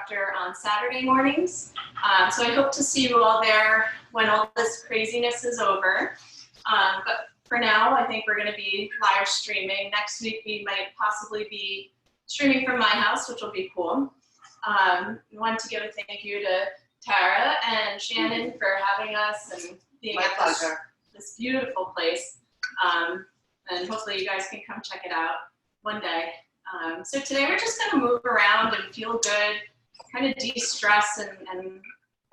instructor on Saturday mornings. So I hope to see you all there when all this craziness is over. But for now, I think we're going to be live streaming. Next week, we might possibly be streaming from my house, which will be cool. We wanted to give a thank you to Tara and Shannon for having us and being at this beautiful place. And hopefully you guys can come check it out one day. So today we're just going to move around and feel good, kind of de-stress and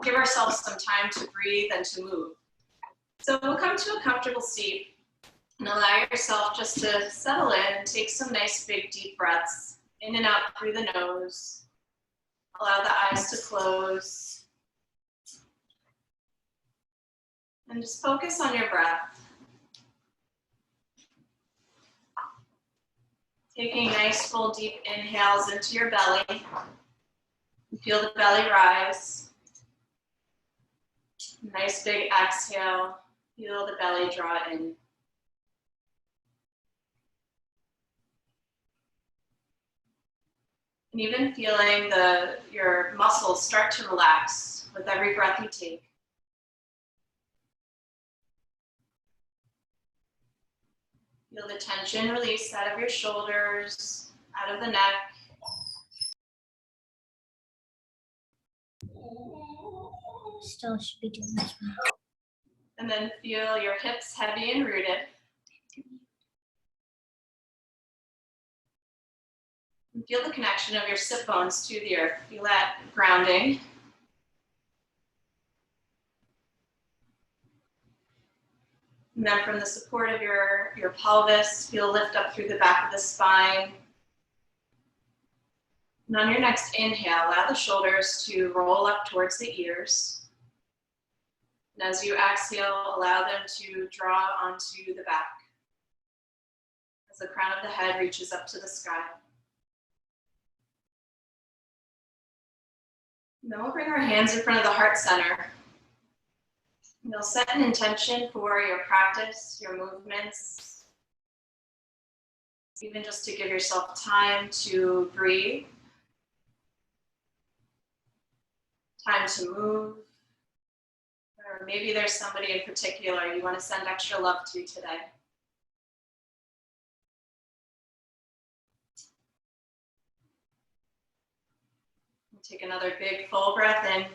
give ourselves some time to breathe and to move. So we'll come to a comfortable seat and allow yourself just to settle in and take some nice big deep breaths in and out through the nose. Allow the eyes to close. And just focus on your breath. Taking nice full deep inhales into your belly. Feel the belly rise. Nice big exhale. Feel the belly draw in. And even feeling your muscles start to relax with every breath you take. Feel the tension release out of your shoulders, out of the neck. Still should be doing this one. And then feel your hips heavy and rooted. And feel the connection of your sit bones to the earth. Feel that grounding. And then from the support of your pelvis, feel lift up through the back of the spine. And on your next inhale, allow the shoulders to roll up towards the ears. And as you exhale, allow them to draw onto the back as the crown of the head reaches up to the sky. And then we'll bring our hands in front of the heart center. You'll set an intention for your practice, your movements, even just to give yourself time to breathe, time to move, or maybe there's somebody in particular you want to send extra love to today. Take another big full breath in.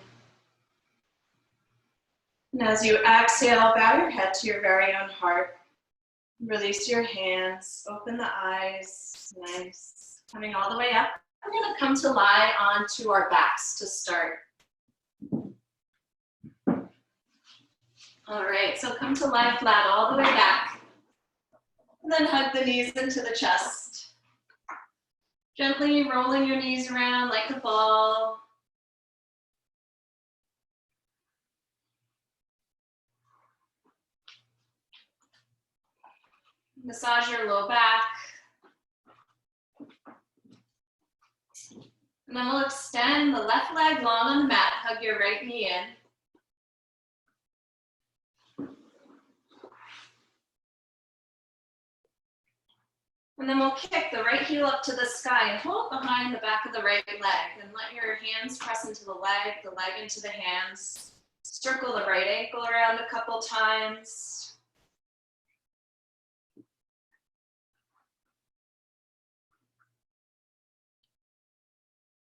And as you exhale, bow your head to your very own heart. Release your hands, open the eyes, nice. Coming all the way up, we're gonna come to lie onto our backs to start. All right, so come to lie flat all the way back. And then hug the knees into the chest. Gently rolling your knees around like a ball. Massage your low back. And then we'll extend the left leg long on the mat, hug your right knee in. And then we'll kick the right heel up to the sky and hold behind the back of the right leg. And let your hands press into the leg into the hands. Circle the right ankle around a couple times.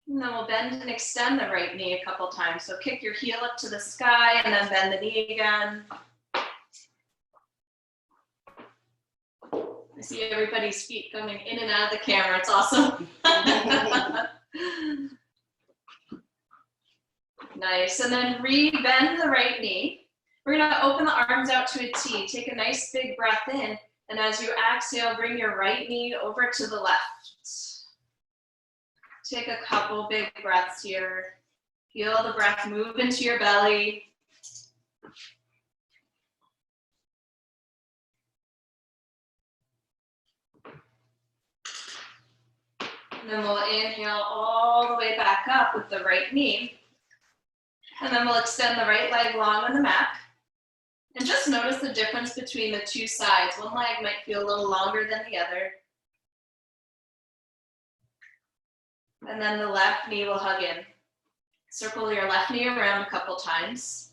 And then we'll bend and extend the right knee a couple times. So kick your heel up to the sky and then bend the knee again. I see everybody's feet coming in and out of the camera. It's awesome. Nice. And then re-bend the right knee. We're going to open the arms out to a T. Take a nice big breath in. And as you exhale, bring your right knee over to the left. Take a couple big breaths here. Feel the breath move into your belly. And then we'll inhale all the way back up with the right knee. And then we'll extend the right leg long on the mat. And just notice the difference between the two sides. One leg might feel a little longer than the other. And then the left knee will hug in. Circle your left knee around a couple times.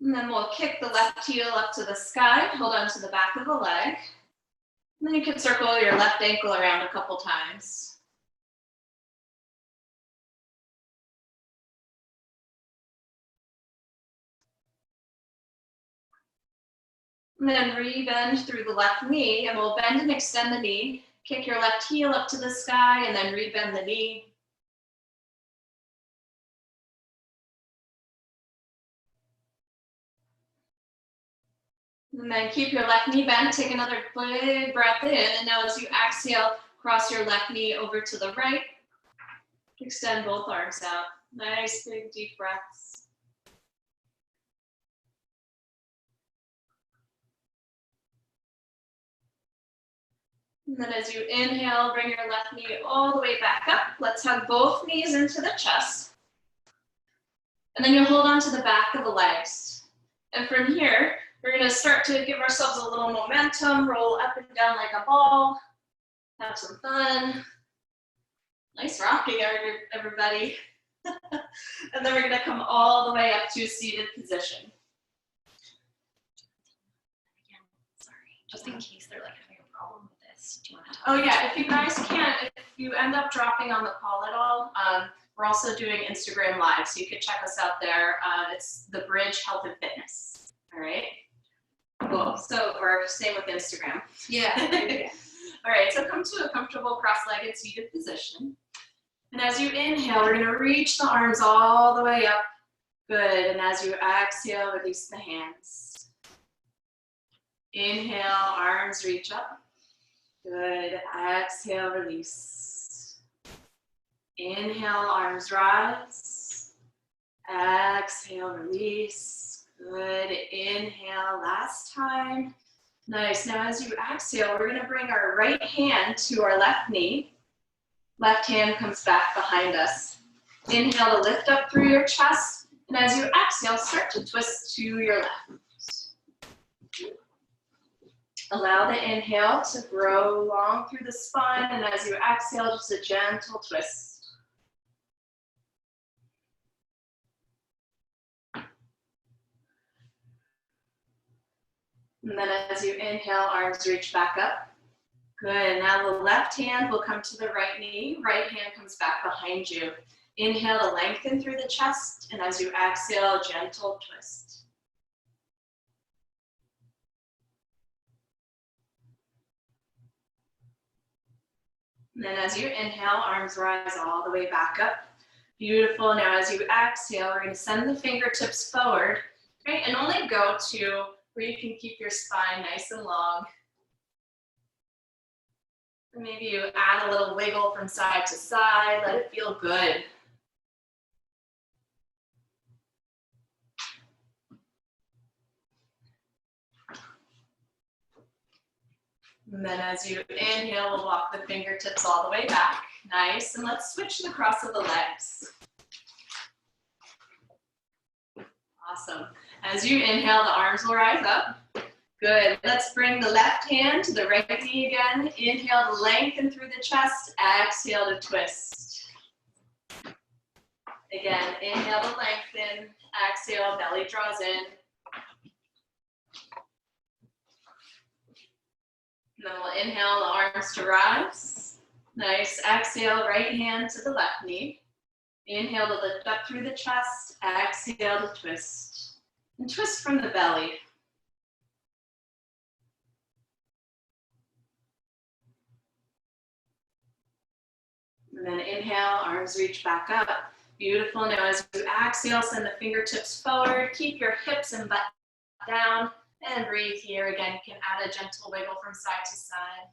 And then we'll kick the left heel up to the sky, hold on to the back of the leg. And then you can circle your left ankle around a couple times. And then re-bend through the left knee, and we'll bend and extend the knee. Kick your left heel up to the sky, and then re-bend the knee. And then keep your left knee bent, take another big breath in, and now as you exhale, cross your left knee over to the right. Extend both arms out. Nice big deep breaths. And then as you inhale, bring your left knee all the way back up. Let's hug both knees into the chest. And then you'll hold on to the back of the legs. And from here, we're gonna start to give ourselves a little momentum, roll up and down like a ball, have some fun. Nice rocking, everybody. And then we're gonna come all the way up to a seated position. Again, sorry, just in case they're like having a problem with this. Do you want to talk? Oh yeah, if you guys can't, if you end up dropping on the call at all, we're also doing Instagram Live, so you can check us out there. It's The Bridge Health and Fitness, all right? Cool, so, or same with Instagram. Yeah. All right, so come to a comfortable cross-legged seated position. And as you inhale, we're gonna reach the arms all the way up. Good, and as you exhale, release the hands. Inhale, arms reach up. Good, exhale, release. Inhale, arms rise. Exhale, release. Good, inhale, last time. Nice, now as you exhale, we're gonna bring our right hand to our left knee. Left hand comes back behind us. Inhale to lift up through your chest, and as you exhale, start to twist to your left. Allow the inhale to grow long through the spine, and as you exhale, just a gentle twist. And then as you inhale, arms reach back up. Good, now the left hand will come to the right knee, right hand comes back behind you. Inhale to lengthen through the chest, and as you exhale, gentle twist. And then as you inhale, arms rise all the way back up. Beautiful, now as you exhale, we're gonna send the fingertips forward, right? And only go to where you can keep your spine nice and long. Maybe you add a little wiggle from side to side, let it feel good. And then as you inhale, we'll walk the fingertips all the way back. Nice, and let's switch the cross of the legs. Awesome. As you inhale, the arms will rise up. Good, let's bring the left hand to the right knee again. Inhale to lengthen through the chest, exhale to twist. Again, inhale to lengthen, exhale, belly draws in. And then we'll inhale the arms to rise. Nice, exhale, right hand to the left knee. Inhale to lift up through the chest, exhale to twist. And twist from the belly. And then inhale, arms reach back up. Beautiful. Now as you exhale, send the fingertips forward. Keep your hips and butt down. And breathe here. Again, you can add a gentle wiggle from side to side.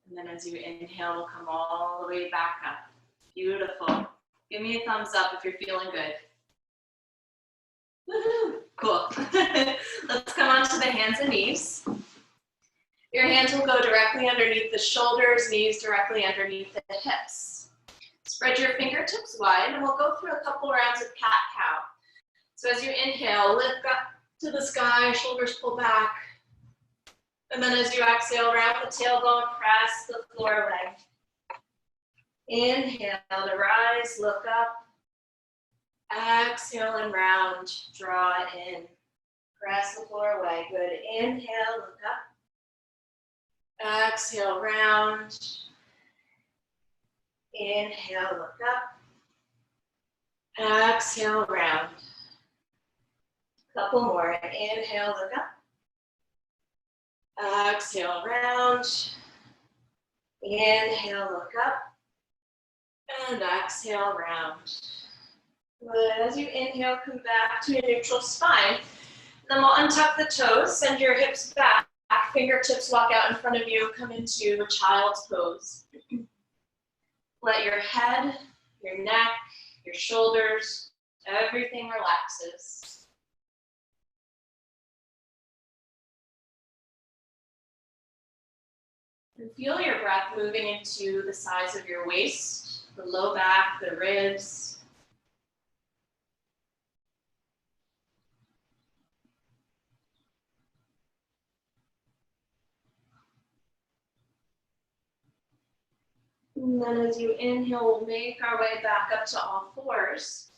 And then as you inhale, we'll come all the way back up. Beautiful. Give me a thumbs up if you're feeling good. Woohoo! Cool. Let's come onto the hands and knees. Your hands will go directly underneath the shoulders, knees directly underneath the hips. Spread your fingertips wide, and we'll go through a couple rounds of cat-cow. So as you inhale, lift up to the sky, shoulders pull back. And then as you exhale, wrap the tailbone, press the floor leg. Inhale to rise, look up. Exhale and round, draw in. Press the floor away, good. Inhale, look up. Exhale, round. Inhale, look up. Exhale, round. Couple more. Inhale, look up. Exhale, round. Inhale, look up. And exhale, round. Good. As you inhale, come back to a neutral spine. Then we'll untuck the toes, send your hips back. Fingertips walk out in front of you, come into a child's pose. Let your head, your neck, your shoulders, everything relaxes. And feel your breath moving into the sides of your waist, the low back, the ribs. And then as you inhale, we'll make our way back up to all fours.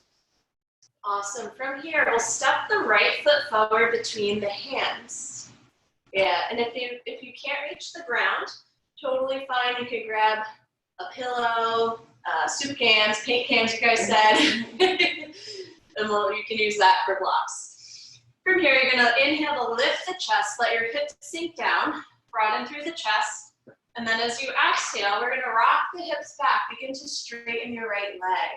Awesome. From here, we'll step the right foot forward between the hands. Yeah, and if you can't reach the ground, totally fine. You could grab a pillow, soup cans, paint cans, you guys said. And you can use that for blocks. From here, you're gonna inhale to lift the chest, let your hips sink down, broaden through the chest. And then as you exhale, we're gonna rock the hips back, begin to straighten your right leg.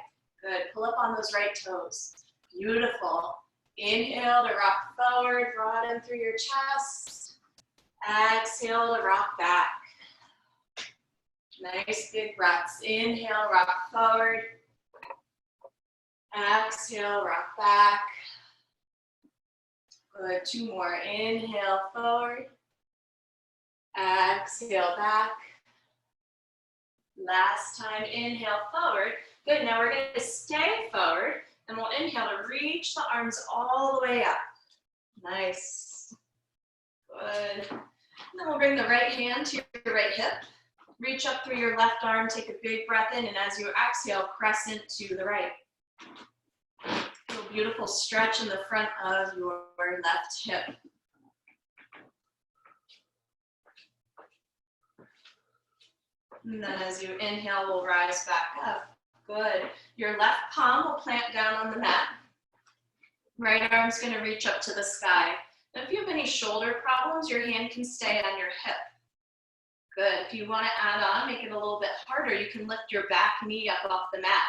Good, pull up on those right toes. Beautiful. Inhale to rock forward, broaden through your chest. Exhale to rock back. Nice big breaths. Inhale, rock forward. Exhale, rock back. Good, two more. Inhale, forward. Exhale, back. Last time, inhale, forward. Good, now we're gonna stay forward, and we'll inhale to reach the arms all the way up. Nice. Good. And then we'll bring the right hand to your right hip. Reach up through your left arm, take a big breath in, and as you exhale, crescent to the right. Feel a beautiful stretch in the front of your left hip. And then as you inhale, we'll rise back up. Good. Your left palm will plant down on the mat. Right arm's gonna reach up to the sky. Now, if you have any shoulder problems, your hand can stay on your hip. Good. If you want to add on, make it a little bit harder, you can lift your back knee up off the mat.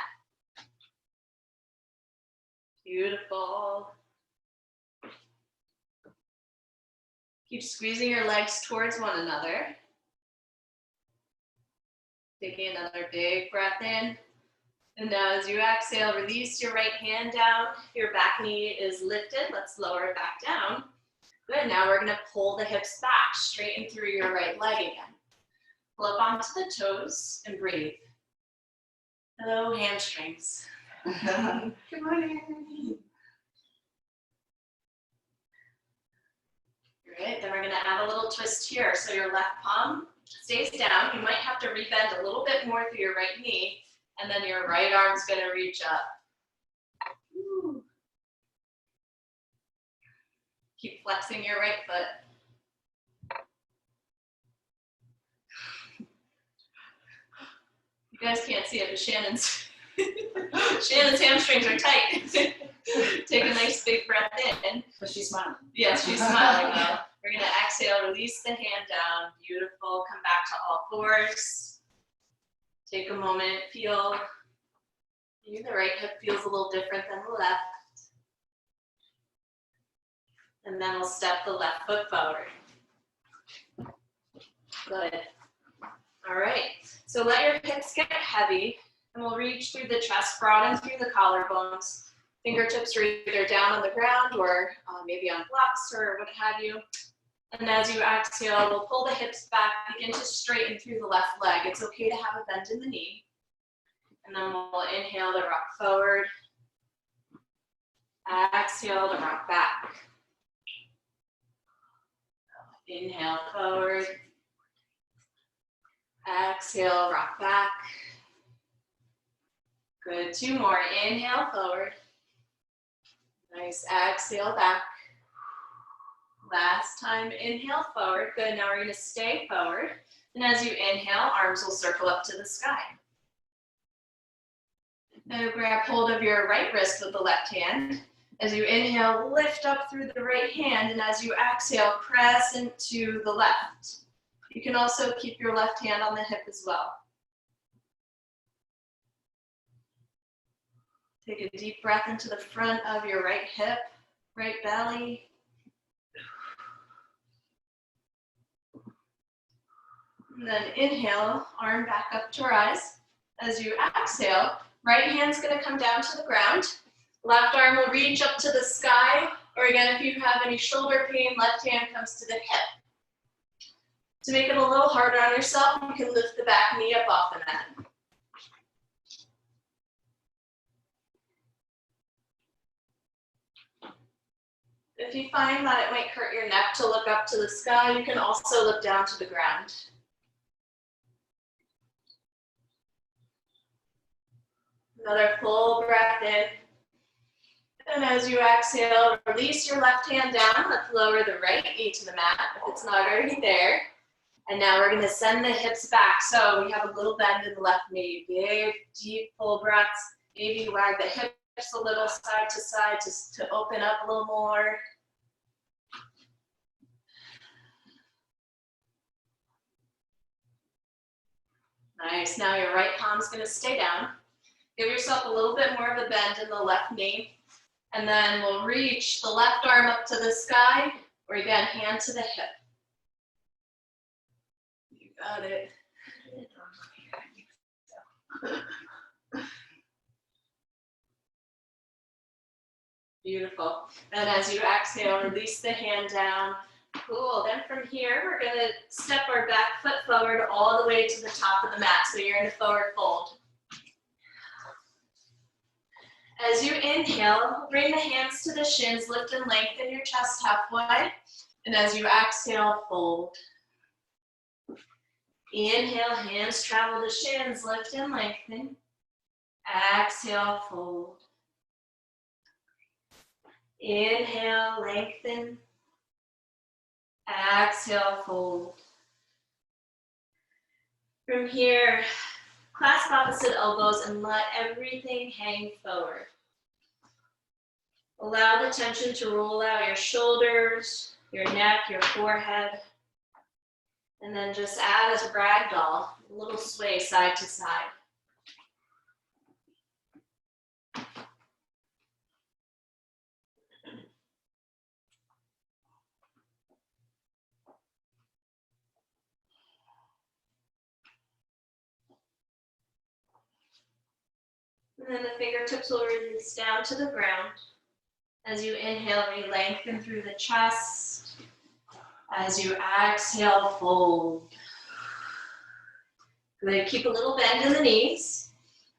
Beautiful. Keep squeezing your legs towards one another. Taking another big breath in. And now as you exhale, release your right hand down. Your back knee is lifted. Let's lower it back down. Good. Now we're going to pull the hips back, straighten through your right leg again. Pull up onto the toes and breathe. Hello, hamstrings. Good morning. Great. Then we're going to add a little twist here. So your left palm stays down. You might have to rebend a little bit more through your right knee, and then your right arm's going to reach up. Woo. Keep flexing your right foot. You guys can't see it, but Shannon's hamstrings are tight. Take a nice big breath in. But she's smiling. Yes, she's smiling now. We're going to exhale, release the hand down. Beautiful. Come back to all fours. Take a moment, feel. Maybe the right hip feels a little different than the left. And then we'll step the left foot forward. Good. All right. So let your hips get heavy, and we'll reach through the chest, broaden through the collarbones. Fingertips are either down on the ground or maybe on blocks or what have you. And as you exhale, we'll pull the hips back, begin to straighten through the left leg. It's okay to have a bend in the knee. And then we'll inhale to rock forward. Exhale to rock back. Inhale forward. Exhale, rock back. Good, 2 more. Inhale forward. Nice, exhale back. Last time, inhale forward. Good, now we're gonna stay forward. And as you inhale, arms will circle up to the sky. Now grab hold of your right wrist with the left hand. As you inhale, lift up through the right hand, and as you exhale, press into the left. You can also keep your left hand on the hip as well. Take a deep breath into the front of your right hip, right belly. And then inhale, arm back up to rise. As you exhale, right hand's gonna come down to the ground. Left arm will reach up to the sky, or again, if you have any shoulder pain, left hand comes to the hip. To make it a little harder on yourself, you can lift the back knee up off the mat. If you find that it might hurt your neck to look up to the sky, you can also look down to the ground. Another full breath in. And as you exhale, release your left hand down. Let's lower the right knee to the mat if it's not already there. And now we're going to send the hips back. So we have a little bend in the left knee. Big, deep, full breaths. Maybe wag the hips a little side to side just to open up a little more. Nice. Now your right palm's going to stay down. Give yourself a little bit more of a bend in the left knee. And then we'll reach the left arm up to the sky, or again, hand to the hip. You got it. Beautiful. And as you exhale, release the hand down. Cool. Then from here, we're going to step our back foot forward all the way to the top of the mat. So you're in a forward fold. As you inhale, bring the hands to the shins, lift and lengthen your chest halfway. And as you exhale, fold. Inhale, hands travel the shins, lift and lengthen. Exhale, fold. Inhale, lengthen. Exhale, fold. From here, clasp opposite elbows and let everything hang forward. Allow the tension to roll out your shoulders, your neck, your forehead. And then just add as a ragdoll, a little sway side to side. And then the fingertips will release down to the ground. As you inhale, re-lengthen through the chest. As you exhale, fold. Good. Keep a little bend in the knees.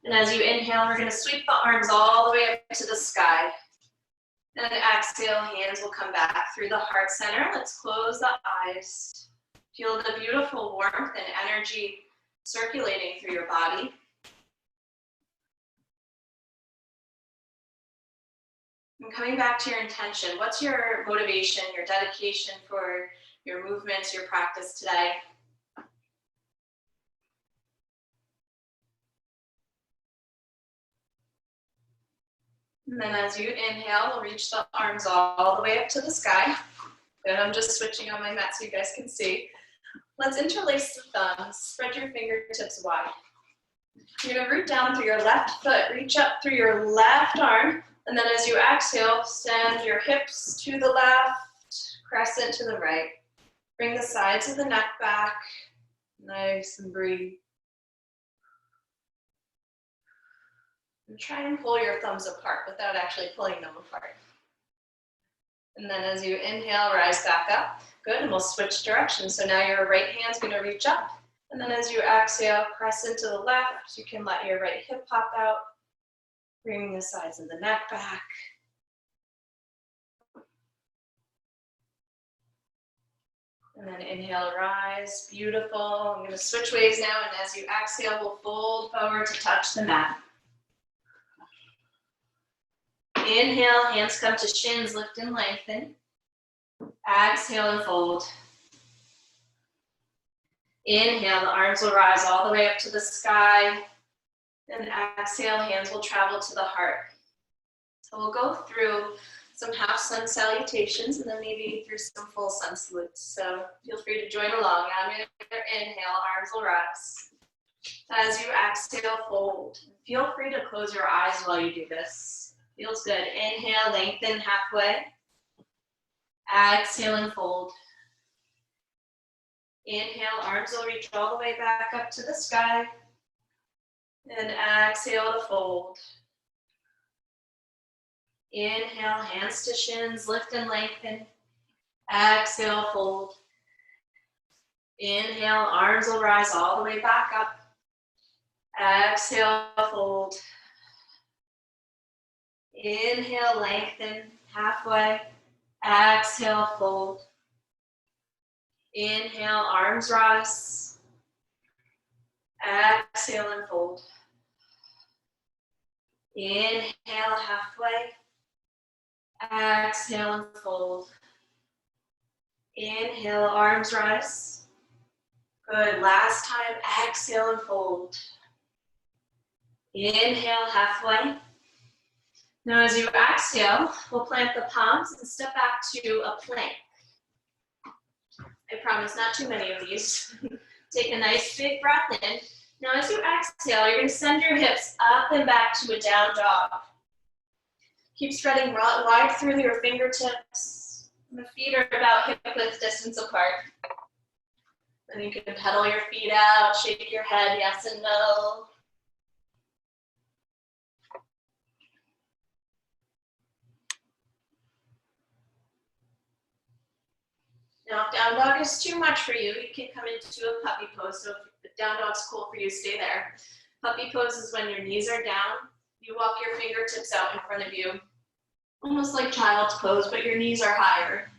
And as you inhale, we're going to sweep the arms all the way up to the sky. And exhale, hands will come back through the heart center. Let's close the eyes. Feel the beautiful warmth and energy circulating through your body. And coming back to your intention, what's your motivation, your dedication for your movements, your practice today? And then as you inhale, we'll reach the arms all the way up to the sky. And I'm just switching on my mat so you guys can see. Let's interlace the thumbs, spread your fingertips wide. You're gonna root down through your left foot, reach up through your left arm, and then as you exhale, send your hips to the left, crescent to the right. Bring the sides of the neck back, nice and breathe. And try and pull your thumbs apart without actually pulling them apart. And then as you inhale, rise back up. Good, and we'll switch directions. So now your right hand's gonna reach up, and then as you exhale, press into the left. You can let your right hip pop out, bringing the sides of the neck back. And then inhale, rise, beautiful. I'm gonna switch ways now, and as you exhale, we'll fold forward to touch the mat. Inhale, hands come to shins, lift and lengthen. Exhale and fold. Inhale, the arms will rise all the way up to the sky. Then exhale, hands will travel to the heart. So we'll go through some half sun salutations and then maybe through some full sun salutes. So feel free to join along. I'm going to inhale, arms will rise. As you exhale, fold. Feel free to close your eyes while you do this. Feels good. Inhale, lengthen halfway. Exhale and fold. Inhale, arms will reach all the way back up to the sky. And exhale to fold. Inhale, hands to shins, lift and lengthen. Exhale, fold. Inhale, arms will rise all the way back up. Exhale, fold. Inhale, lengthen halfway. Exhale, fold. Inhale, arms rise. Exhale and fold. Inhale, halfway. Exhale and fold. Inhale, arms rise. Good, last time, exhale and fold. Inhale, halfway. Now as you exhale, we'll plant the palms and step back to a plank. I promise not too many of these. Take a nice big breath in. Now as you exhale, you're gonna send your hips up and back to a down dog. Keep spreading wide through your fingertips. The feet are about hip width distance apart. Then you can pedal your feet out, shake your head, yes and no. Now, if down dog is too much for you, you can come into a puppy pose. So if down dog's cool for you, stay there. Puppy pose is when your knees are down. You walk your fingertips out in front of you, almost like child's pose, but your knees are higher.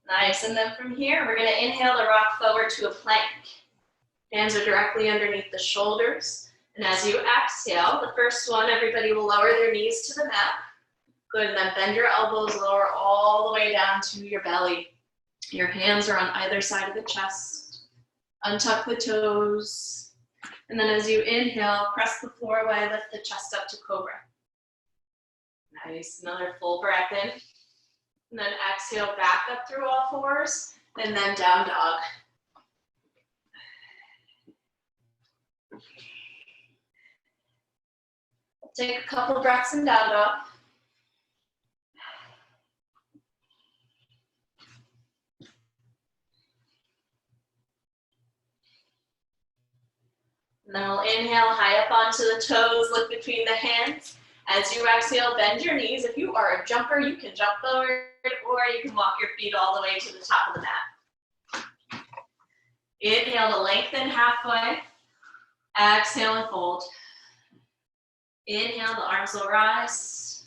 Nice, and then from here, we're gonna inhale to rock forward to a plank. Hands are directly underneath the shoulders. And as you exhale, the first one, everybody will lower their knees to the mat. Good, and then bend your elbows, lower all the way down to your belly. Your hands are on either side of the chest. Untuck the toes. And then as you inhale, press the floor away, lift the chest up to cobra. Nice, another full breath in. And then exhale back up through all fours, and then down dog. Take a couple breaths in down dog. And then we'll inhale high up onto the toes, look between the hands. As you exhale, bend your knees. If you are a jumper, you can jump forward, or you can walk your feet all the way to the top of the mat. Inhale to lengthen halfway. Exhale and fold. Inhale, the arms will rise.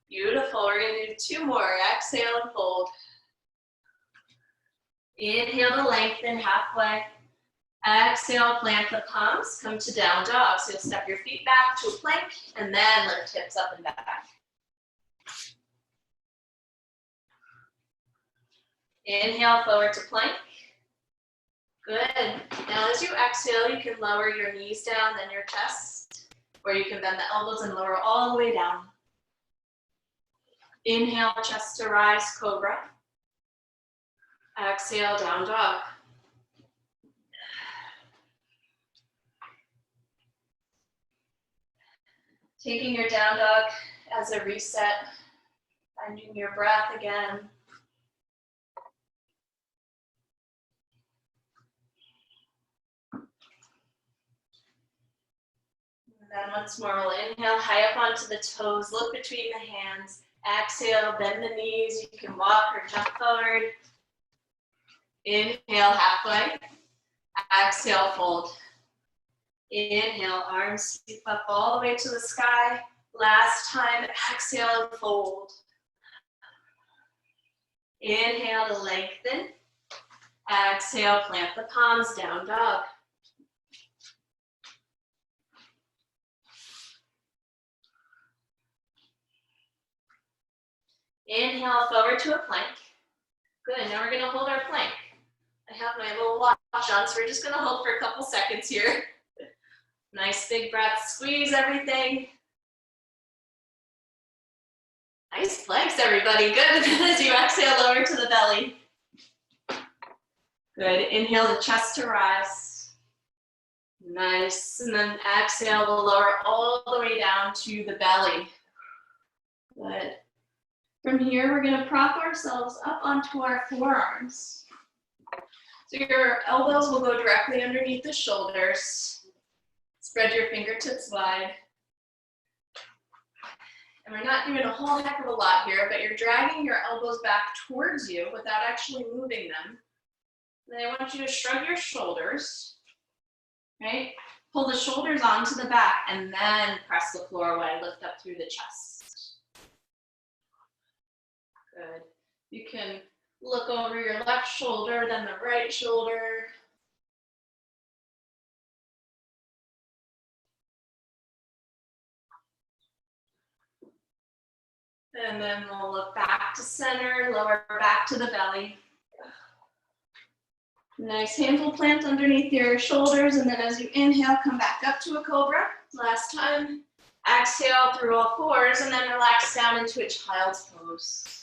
Beautiful, we're gonna do two more. Exhale and fold. Inhale to lengthen halfway. Exhale, plant the palms, come to down dog. So you'll step your feet back to a plank and then lift hips up and back. Inhale, forward to plank. Good. Now as you exhale, you can lower your knees down, then your chest, or you can bend the elbows and lower all the way down. Inhale, chest to rise, cobra. Exhale, down dog. Taking your down dog as a reset, finding your breath again. And then once more, we'll inhale high up onto the toes, look between the hands. Exhale, bend the knees. You can walk or jump forward. Inhale, halfway. Exhale, fold. Inhale, arms sweep up all the way to the sky. Last time, exhale and fold. Inhale to lengthen. Exhale, plant the palms, down dog. Inhale, forward to a plank. Good, now we're gonna hold our plank. I have my little watch on, so we're just gonna hold for a couple seconds here. Nice big breath, squeeze everything. Nice planks, everybody, good. As you exhale, lower to the belly. Good, inhale the chest to rise. Nice, and then exhale to lower all the way down to the belly. Good. From here, we're gonna prop ourselves up onto our forearms. So your elbows will go directly underneath the shoulders. Spread your fingertips wide. And we're not doing a whole heck of a lot here, but you're dragging your elbows back towards you without actually moving them. Then I want you to shrug your shoulders, right? Pull the shoulders onto the back and then press the floor wide, lift up through the chest. Good. You can look over your left shoulder, then the right shoulder. And then we'll look back to center, lower back to the belly. Nice, hands will plant underneath your shoulders, and then as you inhale, come back up to a cobra. Last time, exhale through all fours, and then relax down into a child's pose.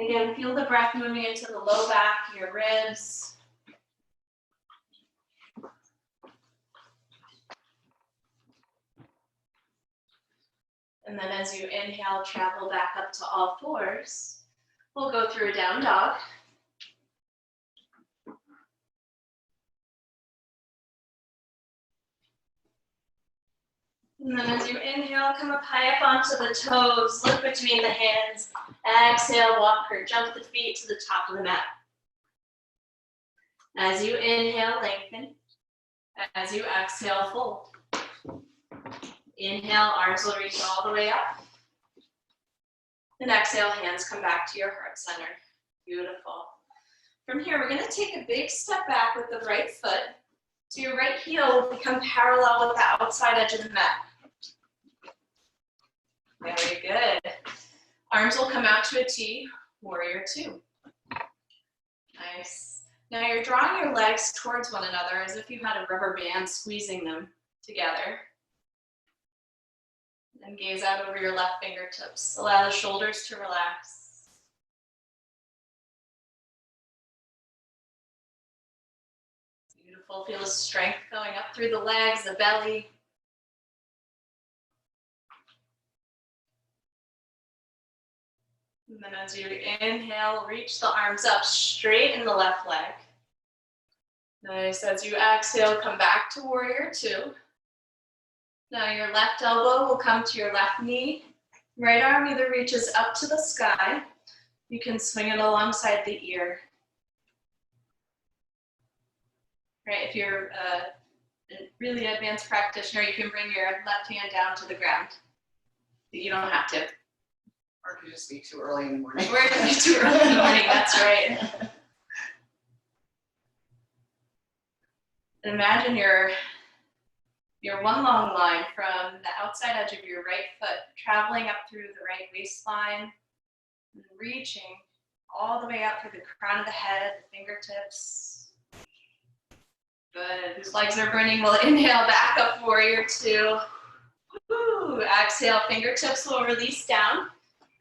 Again, feel the breath moving into the low back, your ribs. And then as you inhale, travel back up to all fours. We'll go through a down dog. And then as you inhale, come up high up onto the toes, look between the hands. Exhale, walk or jump the feet to the top of the mat. As you inhale, lengthen. As you exhale, fold. Inhale, arms will reach all the way up. And exhale, hands come back to your heart center. Beautiful. From here, we're going to take a big step back with the right foot. So your right heel will become parallel with the outside edge of the mat. Very good. Arms will come out to a T, warrior two. Nice. Now you're drawing your legs towards one another as if you had a rubber band squeezing them together. And gaze out over your left fingertips. Allow the shoulders to relax. Beautiful. Feel the strength going up through the legs, the belly. And then as you inhale, reach the arms up, straighten the left leg. Nice. As you exhale, come back to warrior two. Now your left elbow will come to your left knee. Right arm either reaches up to the sky. You can swing it alongside the ear. Right, if you're a really advanced practitioner, you can bring your left hand down to the ground. But you don't have to. Or it could just be too early in the morning. Or it could be too early in the morning, that's right. Imagine your one long line from the outside edge of your right foot, traveling up through the right waistline, and reaching all the way up through the crown of the head, the fingertips. Good. Whose legs are burning? We'll inhale back up, warrior two. Woo. Exhale, fingertips will release down.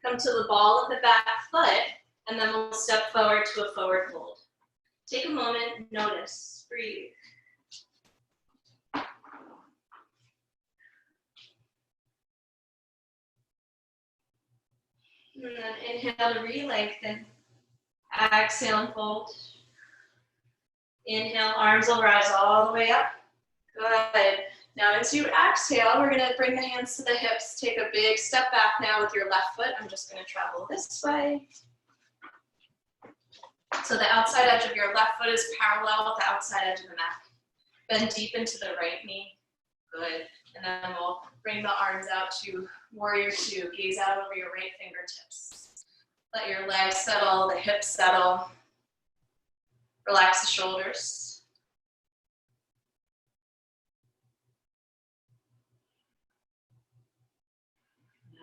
Come to the ball of the back foot, and then we'll step forward to a forward fold. Take a moment, notice, breathe. And then inhale to re-lengthen. Exhale and fold. Inhale, arms will rise all the way up. Good. Now as you exhale, we're gonna bring the hands to the hips. Take a big step back now with your left foot. I'm just gonna travel this way. So the outside edge of your left foot is parallel with the outside edge of the mat. Bend deep into the right knee. Good. And then we'll bring the arms out to warrior two. Gaze out over your right fingertips. Let your legs settle, the hips settle. Relax the shoulders.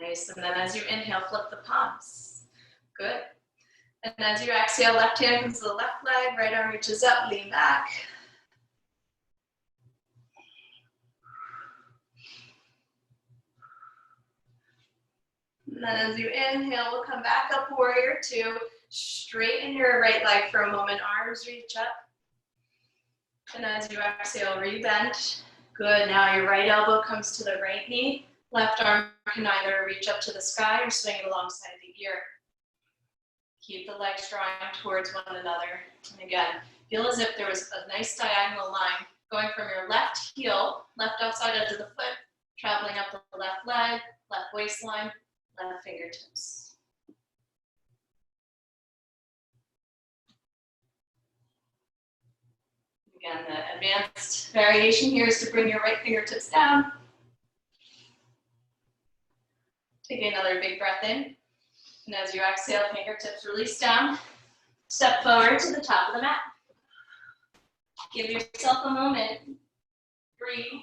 Nice. And then as you inhale, flip the palms. Good. And as you exhale, left hand comes to the left leg, right arm reaches up, lean back. And then as you inhale, we'll come back up, warrior two. Straighten your right leg for a moment, arms reach up. And as you exhale, re-bend. Good, now your right elbow comes to the right knee. Left arm can either reach up to the sky or swing it alongside the ear. Keep the legs drawing towards one another. And again, feel as if there was a nice diagonal line going from your left heel, left outside edge of the foot, traveling up the left leg, left waistline, left fingertips. Again, the advanced variation here is to bring your right fingertips down. Take another big breath in. And as you exhale, fingertips release down. Step forward to the top of the mat. Give yourself a moment. Breathe.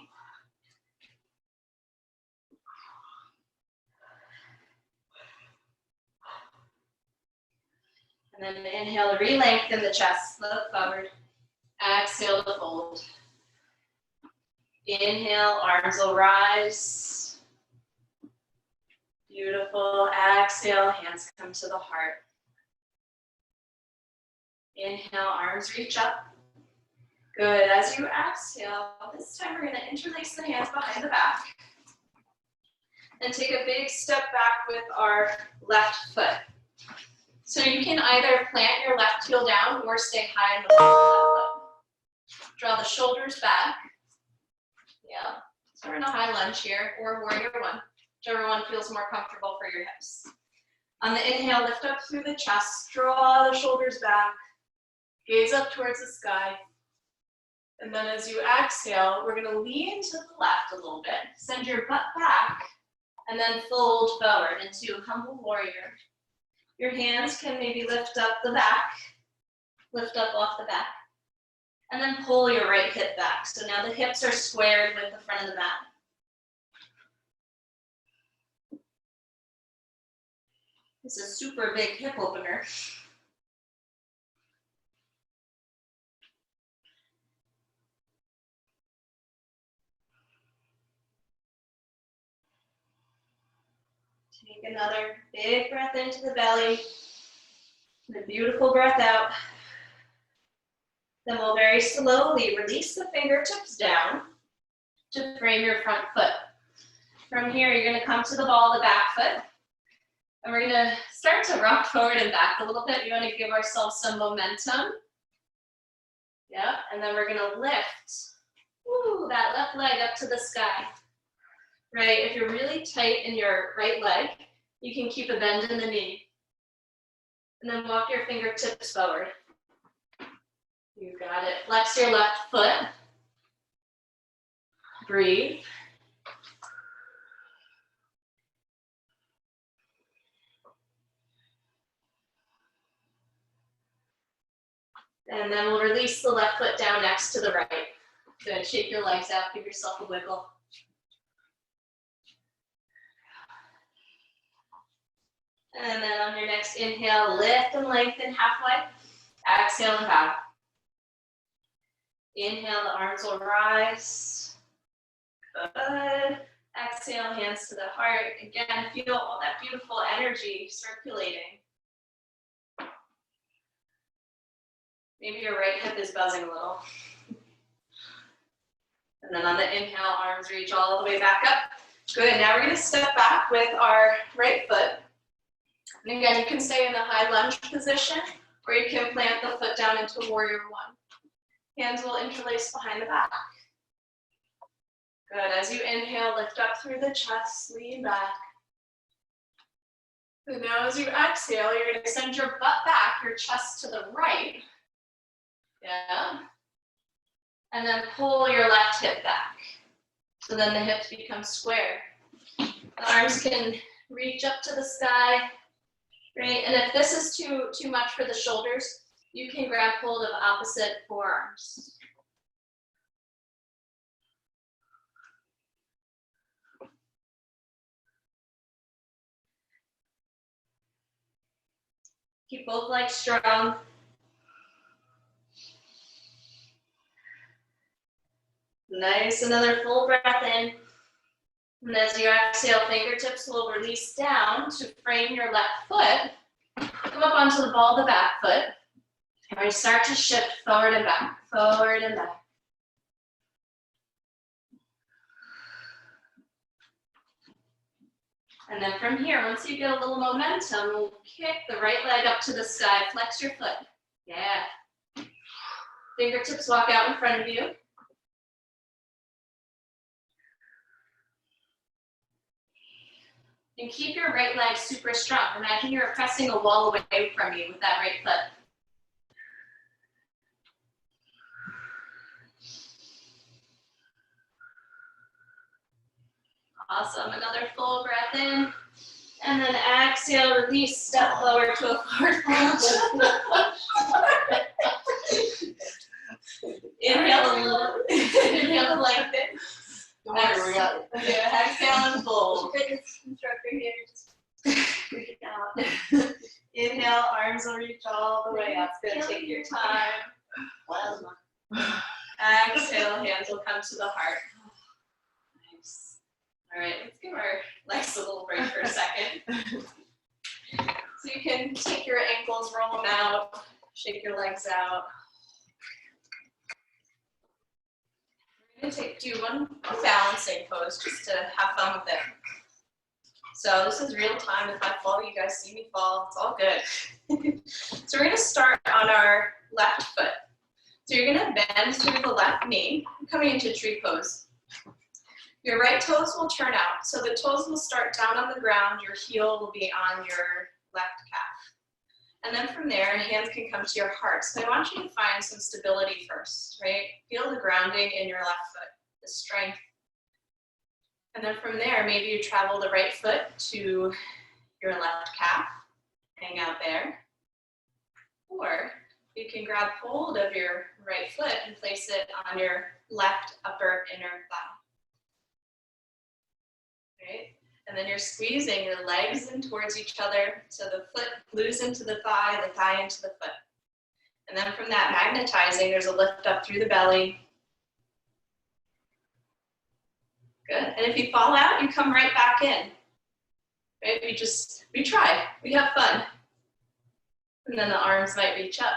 And then inhale to re-lengthen the chest, look forward. Exhale to fold. Inhale, arms will rise. Beautiful. Exhale, hands come to the heart. Inhale, arms reach up. Good. As you exhale, this time we're going to interlace the hands behind the back. And take a big step back with our left foot. So you can either plant your left heel down or stay high in the ball of that foot. Draw the shoulders back. Yeah. So we're in a high lunge here, or warrior one. Whichever one feels more comfortable for your hips. On the inhale, lift up through the chest, draw the shoulders back, gaze up towards the sky. And then as you exhale, we're gonna lean to the left a little bit, send your butt back, and then fold forward into humble warrior. Your hands can maybe lift up the back, lift up off the back, and then pull your right hip back. So now the hips are squared with the front of the mat. It's a super big hip opener. Take another big breath into the belly, and a beautiful breath out. Then we'll very slowly release the fingertips down to frame your front foot. From here, you're going to come to the ball of the back foot. And we're going to start to rock forward and back a little bit. We want to give ourselves some momentum. Yeah, and then we're going to lift that left leg up to the sky. Right, if you're really tight in your right leg, you can keep a bend in the knee. And then walk your fingertips forward. You got it. Flex your left foot. Breathe. And then we'll release the left foot down next to the right. Good, shake your legs out, give yourself a wiggle. And then on your next inhale, lift and lengthen halfway. Exhale and bow. Inhale, the arms will rise. Good. Exhale, hands to the heart. Again, feel all that beautiful energy circulating. Maybe your right hip is buzzing a little. And then on the inhale, arms reach all the way back up. Good, now we're gonna step back with our right foot. And again, you can stay in a high lunge position, or you can plant the foot down into warrior one. Hands will interlace behind the back. Good, as you inhale, lift up through the chest, lean back. And now as you exhale, you're gonna send your butt back, your chest to the right. Yeah. And then pull your left hip back. So then the hips become square. The arms can reach up to the sky. Great, and if this is too much for the shoulders, you can grab hold of opposite forearms. Keep both legs strong. Nice, another full breath in. And as you exhale, fingertips will release down to frame your left foot. Come up onto the ball of the back foot. And we start to shift forward and back, forward and back. And then from here, once you get a little momentum, we'll kick the right leg up to the sky, flex your foot. Yeah. Fingertips walk out in front of you. And keep your right leg super strong. Imagine you're pressing a wall away from you with that right foot. Awesome, another full breath in. And then exhale, release, step lower to a forward fold. Inhale, inhale to lengthen. Don't worry, we got it. Yeah, exhale and fold. Fitness instructor here, just freak out. Inhale, arms will reach all the way up. Good, take your time. Plasma. Exhale, hands will come to the heart. Nice. All right, let's give our legs a little break for a second. So you can take your ankles, roll them out, shake your legs out. We're going to do one balancing pose just to have fun with it. So this is real time. If I fall, you guys see me fall. It's all good. So we're going to start on our left foot. So you're going to bend through the left knee, coming into tree pose. Your right toes will turn out. So the toes will start down on the ground. Your heel will be on your left calf. And then from there, hands can come to your heart. So I want you to find some stability first, right? Feel the grounding in your left foot, the strength. And then from there, maybe you travel the right foot to your left calf, hang out there. Or you can grab hold of your right foot and place it on your left upper inner thigh. Right? And then you're squeezing your legs in towards each other, so the foot glues into the thigh into the foot. And then from that magnetizing, there's a lift up through the belly. Good, and if you fall out, you come right back in. Right, we try, we have fun. And then the arms might reach up.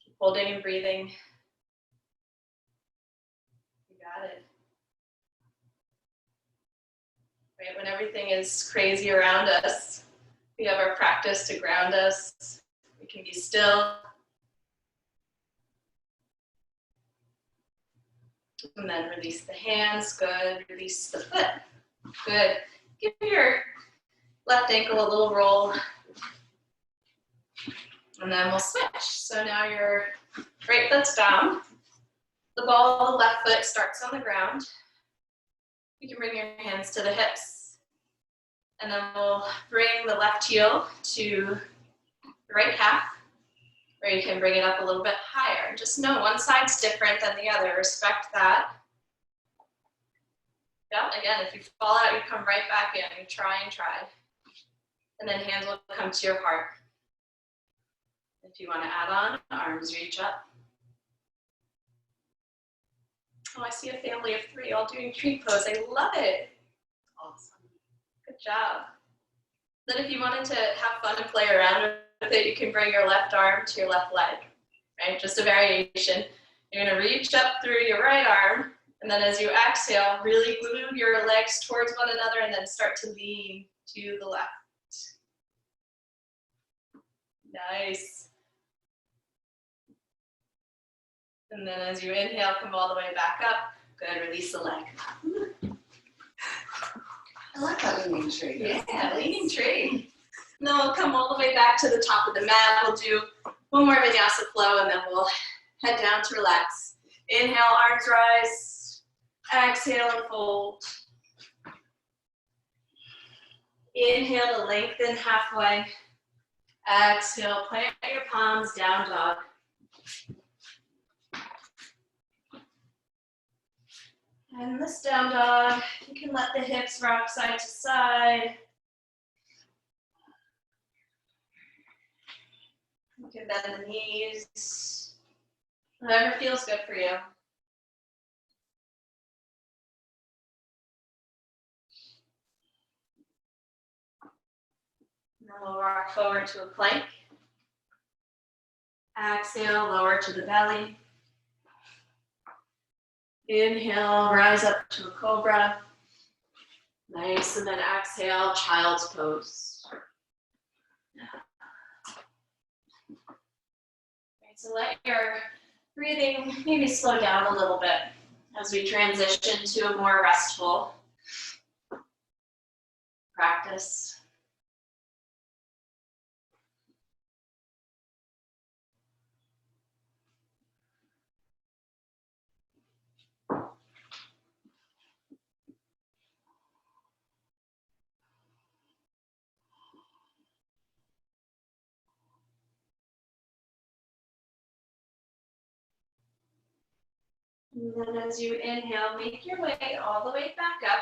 Keep holding and breathing. You got it. Right, when everything is crazy around us, we have our practice to ground us. We can be still. And then release the hands, good. Release the foot, good. Give your left ankle a little roll. And then we'll switch. So now your right foot's down. The ball of the left foot starts on the ground. You can bring your hands to the hips. And then we'll bring the left heel to the right calf, or you can bring it up a little bit higher. Just know one side's different than the other. Respect that. Yeah, again, if you fall out, you come right back in. You try and try. And then hands will come to your heart. If you want to add on, arms reach up. Oh, I see a family of 3 all doing tree pose. I love it. Awesome. Good job. Then if you wanted to have fun and play around with it, you can bring your left arm to your left leg, right? Just a variation. You're going to reach up through your right arm, and then as you exhale, really glue your legs towards one another and then start to lean to the left. Nice. And then as you inhale, come all the way back up. Good, release the leg. I like that leaning tree. Yeah, leaning tree. And then we'll come all the way back to the top of the mat. We'll do one more vinyasa flow and then we'll head down to relax. Inhale, arms rise. Exhale and fold. Inhale to lengthen halfway. Exhale, plant your palms, down dog. And this down dog, you can let the hips rock side to side. You can bend the knees. Whatever feels good for you. And then we'll rock forward to a plank. Exhale, lower to the belly. Inhale, rise up to a cobra. Nice, and then exhale, child's pose. Right, so let your breathing maybe slow down a little bit as we transition to a more restful practice. And then as you inhale, make your way all the way back up.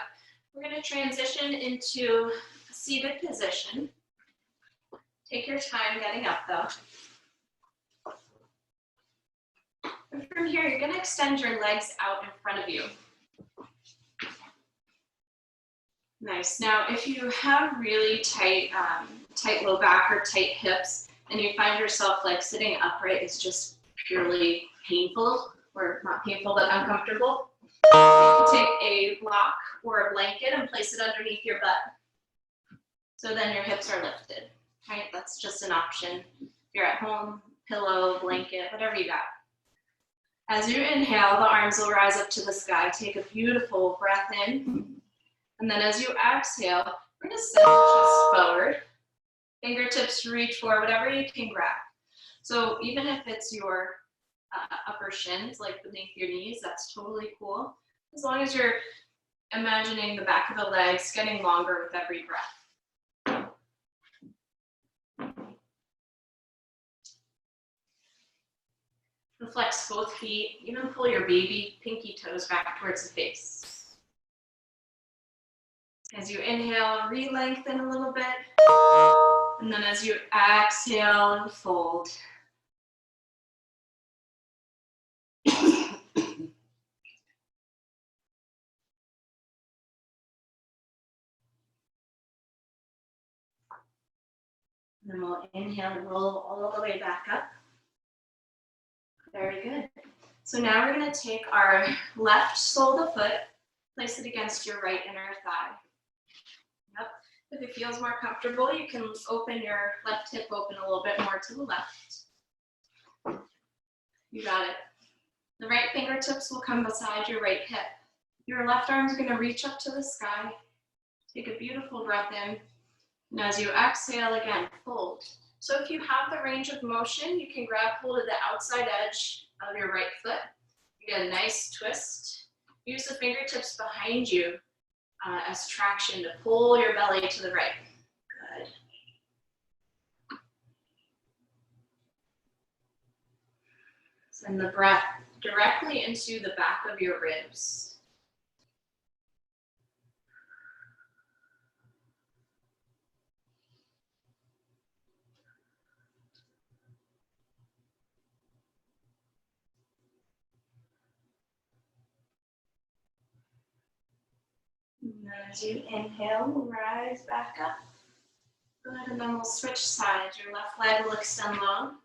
We're going to transition into a seated position. Take your time getting up though. And from here, you're going to extend your legs out in front of you. Nice. Now, if you have really tight low back or tight hips, and you find yourself like sitting upright is just purely painful, or not painful, but uncomfortable, you can take a block or a blanket and place it underneath your butt. So then your hips are lifted, right? That's just an option. If you're at home, pillow, blanket, whatever you got. As you inhale, the arms will rise up to the sky. Take a beautiful breath in. And then as you exhale, we're gonna send the chest forward. Fingertips reach for whatever you can grab. So even if it's your upper shins, like beneath your knees, that's totally cool. As long as you're imagining the back of the legs getting longer with every breath. And flex both feet, even pull your baby pinky toes back towards the face. As you inhale, re-lengthen a little bit. And then as you exhale and fold. And then we'll inhale and roll all the way back up. Very good. So now we're going to take our left sole of the foot, place it against your right inner thigh. Yep. If it feels more comfortable, you can open your left hip open a little bit more to the left. You got it. The right fingertips will come beside your right hip. Your left arm is going to reach up to the sky. Take a beautiful breath in. And as you exhale again, fold. So if you have the range of motion, you can grab hold of the outside edge of your right foot. Get a nice twist. Use the fingertips behind you as traction to pull your belly to the right. Good. Send the breath directly into the back of your ribs. And then as you inhale, we'll rise back up. Good, and then we'll switch sides. Your left leg will extend long.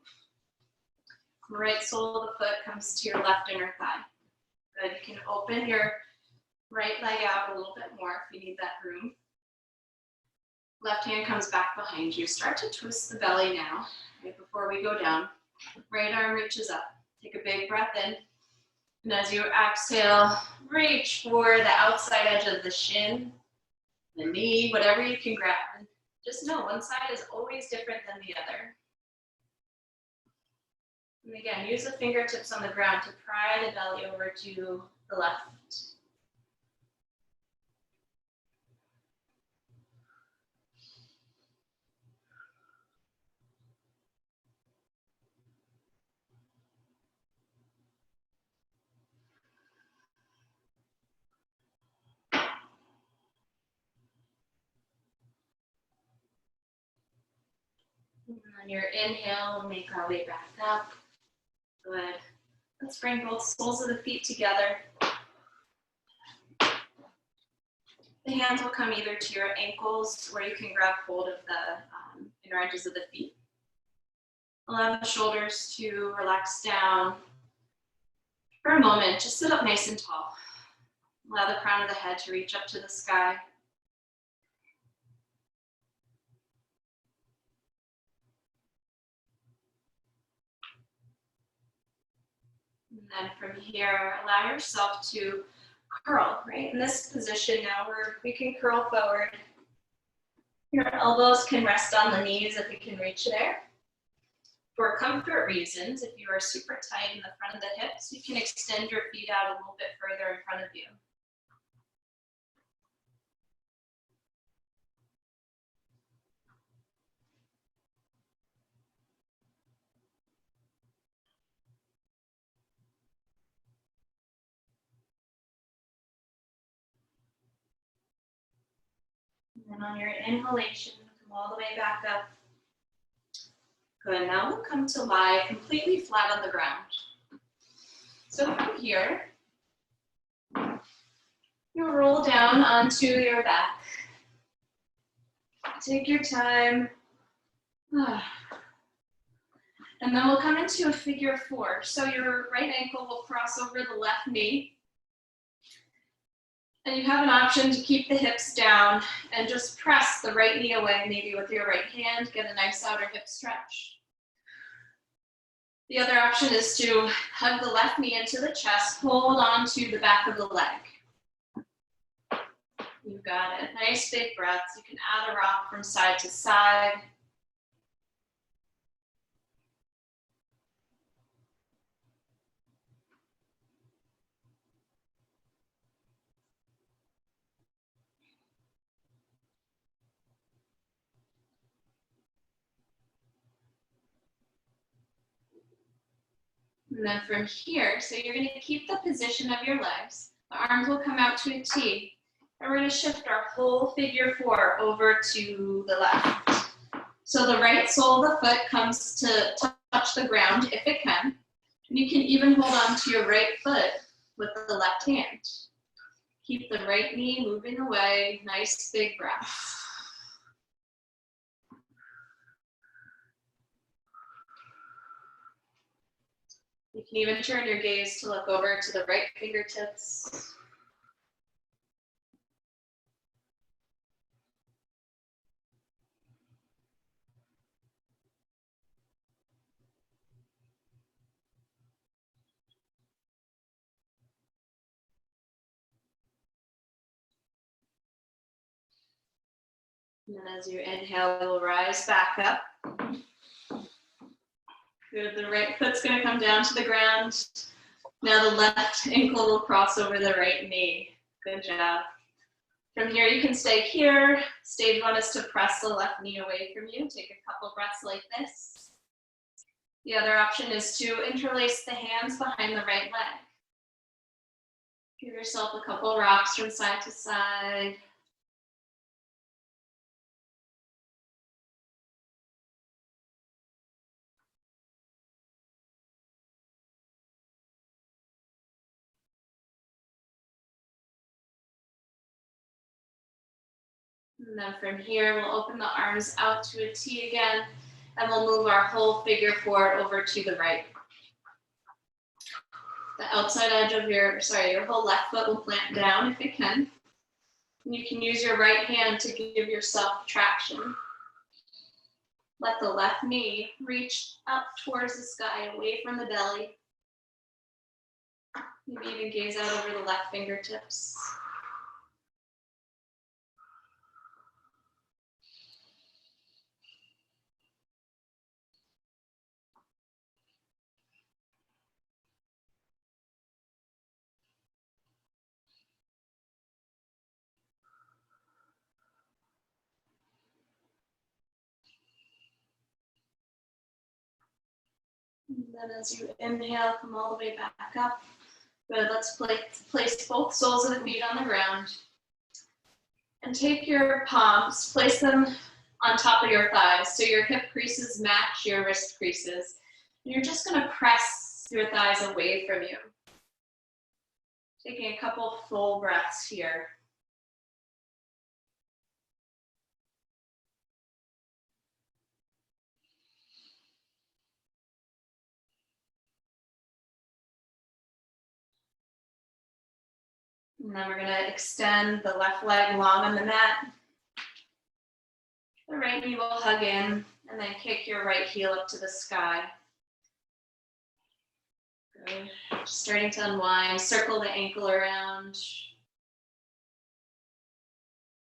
Right sole of the foot comes to your left inner thigh. Good, you can open your right leg out a little bit more if you need that room. Left hand comes back behind you. Start to twist the belly now. right before we go down. Right arm reaches up. Take a big breath in. And as you exhale, reach for the outside edge of the shin, the knee, whatever you can grab. And just know one side is always different than the other. And again, use the fingertips on the ground to pry the belly over to the left. And on your inhale, we'll make our way back up. Good. Let's bring both soles of the feet together. The hands will come either to your ankles or you can grab hold of the inner edges of the feet. Allow the shoulders to relax down. For a moment, just sit up nice and tall. Allow the crown of the head to reach up to the sky. And then from here, allow yourself to curl, right? In this position now, we can curl forward. Your elbows can rest on the knees if you can reach there. For comfort reasons, if you are super tight in the front of the hips, you can extend your feet out a little bit further in front of you. And then on your inhalation, come all the way back up. Good, now we'll come to lie completely flat on the ground. So from here, you'll roll down onto your back. Take your time. And then we'll come into a figure four. So your right ankle will cross over the left knee. And you have an option to keep the hips down and just press the right knee away, maybe with your right hand, get a nice outer hip stretch. The other option is to hug the left knee into the chest, hold on to the back of the leg. You got it. Nice big breaths. You can add a rock from side to side. And then from here, so you're going to keep the position of your legs. The arms will come out to a T. And we're going to shift our whole figure four over to the left. So the right sole of the foot comes to touch the ground if it can. And you can even hold on to your right foot with the left hand. Keep the right knee moving away. Nice big breath. You can even turn your gaze to look over to the right fingertips. And then as you inhale, you'll rise back up. Good, the right foot's gonna come down to the ground. Now the left ankle will cross over the right knee. Good job. From here, you can stay here. Stage one is to press the left knee away from you. Take a couple breaths like this. The other option is to interlace the hands behind the right leg. Give yourself a couple rocks from side to side. And then from here, we'll open the arms out to a T again, and we'll move our whole figure four over to the right. The outside edge of your whole left foot will plant down if it can. And you can use your right hand to give yourself traction. Let the left knee reach up towards the sky, away from the belly. Maybe even gaze out over the left fingertips. And then as you inhale, come all the way back up. Good, let's place both soles of the feet on the ground. And take your palms, place them on top of your thighs so your hip creases match your wrist creases. And you're just gonna press your thighs away from you. Taking a couple full breaths here. And then we're gonna extend the left leg long on the mat. The right knee will hug in, and then kick your right heel up to the sky. Good. Just starting to unwind, circle the ankle around.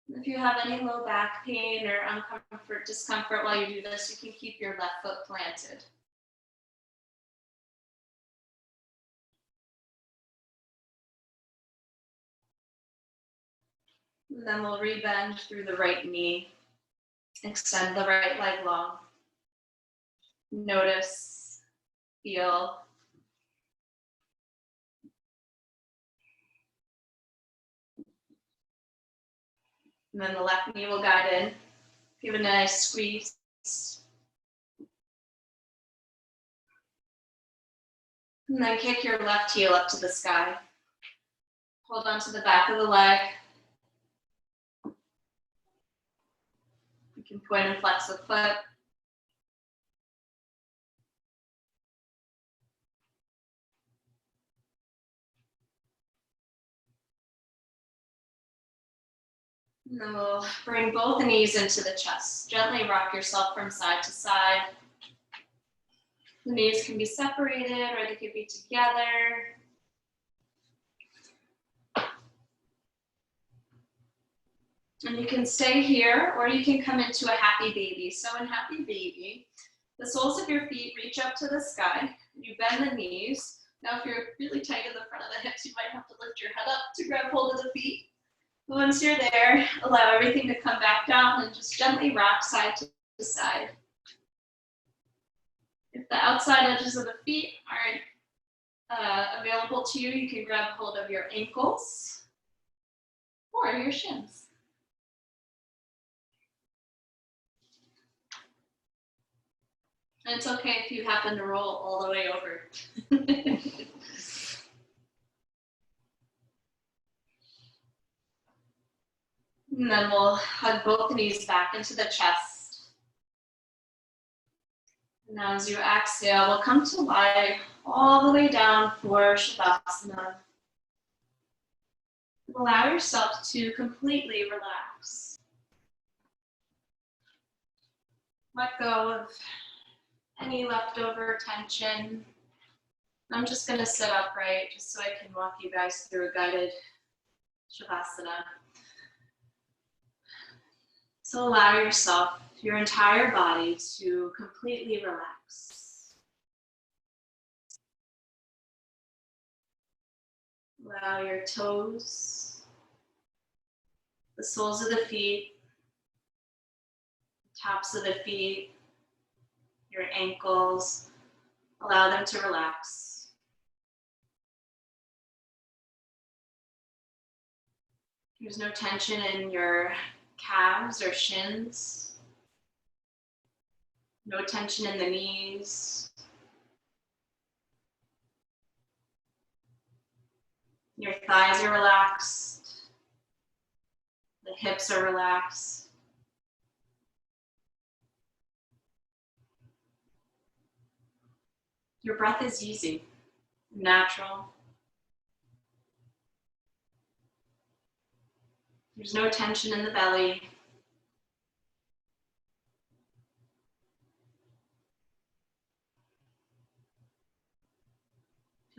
If you have any low back pain or discomfort while you do this, you can keep your left foot planted. And then we'll rebend through the right knee. Extend the right leg long. Notice, feel. And then the left knee will guide in. Give it a nice squeeze. And then kick your left heel up to the sky. Hold on to the back of the leg. You can point and flex the foot. And then we'll bring both knees into the chest. Gently rock yourself from side to side. The knees can be separated or they could be together. And you can stay here or you can come into a happy baby. So in happy baby, the soles of your feet reach up to the sky. You bend the knees. Now if you're really tight in the front of the hips, you might have to lift your head up to grab hold of the feet. Once you're there, allow everything to come back down and just gently rock side to side. If the outside edges of the feet aren't available to you, you can grab hold of your ankles or your shins. And it's okay if you happen to roll all the way over. And then we'll hug both knees back into the chest. Now as you exhale, we'll come to lie all the way down for Shavasana. Allow yourself to completely relax. Let go of any leftover tension. I'm just going to sit upright just so I can walk you guys through a guided Shavasana. So allow yourself, your entire body, to completely relax. Allow your toes, the soles of the feet, tops of the feet, your ankles, allow them to relax. There's no tension in your calves or shins. No tension in the knees. Your thighs are relaxed. The hips are relaxed. Your breath is easy, natural. There's no tension in the belly.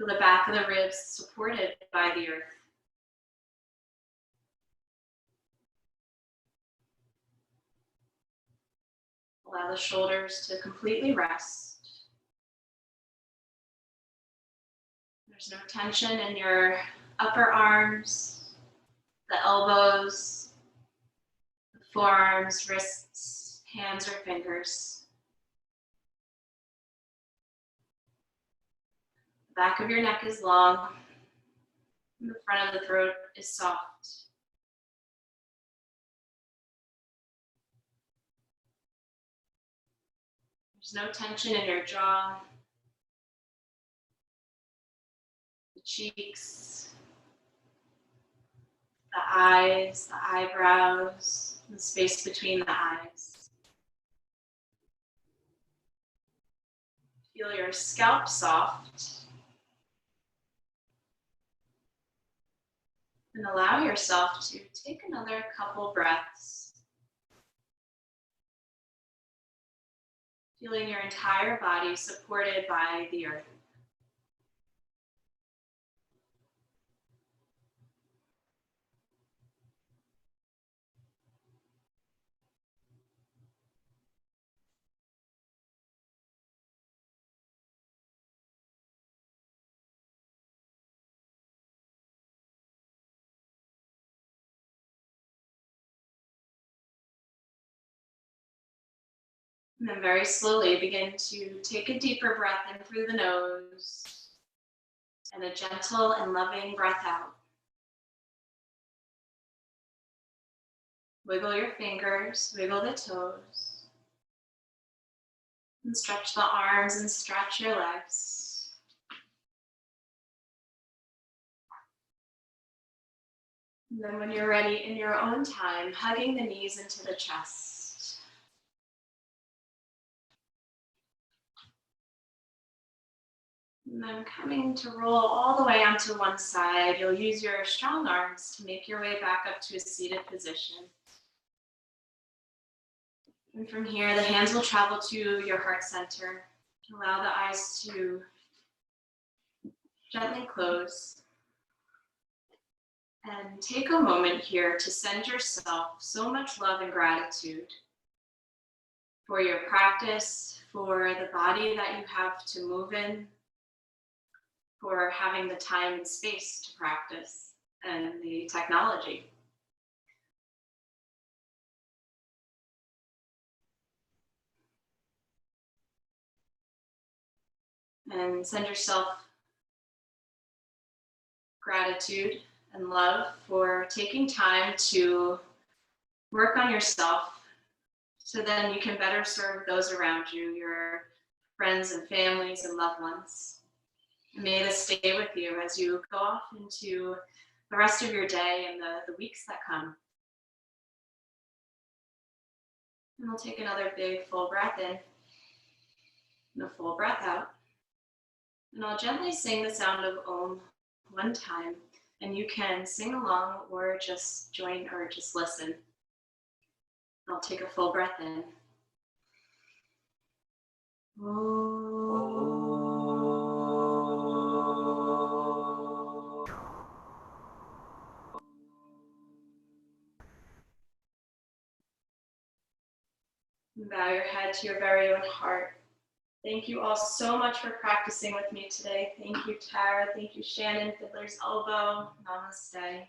Feel the back of the ribs supported by the earth. Allow the shoulders to completely rest. There's no tension in your upper arms, the elbows, the forearms, wrists, hands, or fingers. The back of your neck is long, and the front of the throat is soft. There's no tension in your jaw, the cheeks, the eyes, the eyebrows, the space between the eyes. Feel your scalp soft. And allow yourself to take another couple breaths. Feeling your entire body supported by the earth. And then very slowly begin to take a deeper breath in through the nose and a gentle and loving breath out. Wiggle your fingers, wiggle the toes, and stretch the arms and stretch your legs. And then when you're ready, in your own time, hugging the knees into the chest. And then coming to roll all the way onto one side, you'll use your strong arms to make your way back up to a seated position. And from here, the hands will travel to your heart center. Allow the eyes to gently close. And take a moment here to send yourself so much love and gratitude for your practice, for the body that you have to move in, for having the time and space to practice, and the technology. And send yourself gratitude and love for taking time to work on yourself so then you can better serve those around you, your friends and families and loved ones. May this stay with you as you go off into the rest of your day and the weeks that come. And we'll take another big full breath in and a full breath out. And I'll gently sing the sound of Om one time, and you can sing along or just join or just listen. I'll take a full breath in. Om. Bow your head to your very own heart. Thank you all so much for practicing with me today. Thank you, Tara. Thank you, Shannon, Fiddler's Elbow. Namaste.